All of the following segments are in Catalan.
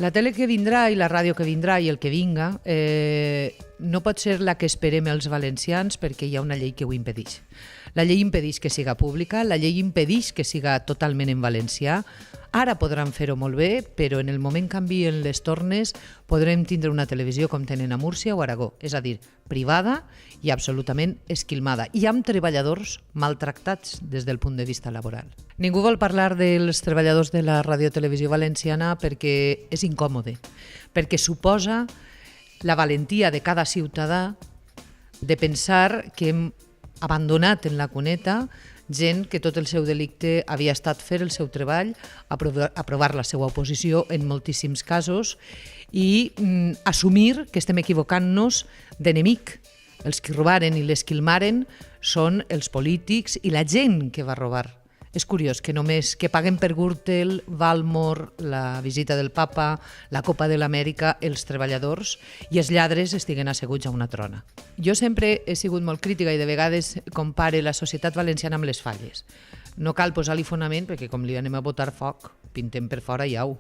La tele que vindrà i la ràdio que vindrà i el que vinga no pot ser la que esperem els valencians perquè hi ha una llei que ho impedeix. La llei impedeix que siga pública, la llei impedeix que siga totalment en valencià. Ara podran fer-ho molt bé, però en el moment canvien les tornes podrem tindre una televisió com tenen a Múrcia o Aragó, és a dir, privada i absolutament esquilmada, i amb treballadors maltractats des del punt de vista laboral. Ningú vol parlar dels treballadors de la radiotelevisió valenciana perquè és incòmode, perquè suposa la valentia de cada ciutadà de pensar que hem abandonat en la cuneta gent que tot el seu delicte havia estat fer el seu treball, aprovar la seva oposició en moltíssims casos i assumir que estem equivocant-nos d'enemic. Els que robaren i les que ilmaren són els polítics i la gent que va robar. És curiós que només que paguen per Gürtel, Valmor, la visita del papa, la Copa de l'Amèrica, els treballadors i els lladres estiguen asseguts a una trona. Jo sempre he sigut molt crítica i de vegades compare la societat valenciana amb les falles. No cal posar-li fonament perquè com li anem a botar foc, pintem per fora i au.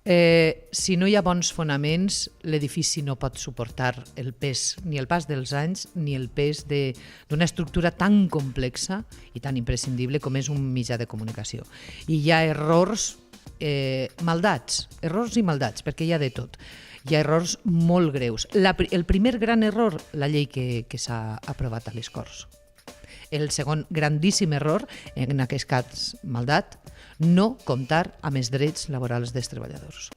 Si no hi ha bons fonaments, l'edifici no pot suportar el pes, ni el pas dels anys, ni el pes d'una estructura tan complexa i tan imprescindible com és un mitjà de comunicació. I hi ha errors, maldats, errors i maldats, perquè hi ha de tot. Hi ha errors molt greus. El primer gran error, la llei que s'ha aprovat a les Corts. El segon grandíssim error, en aquest cas maldat, no comptar amb els drets laborals dels treballadors.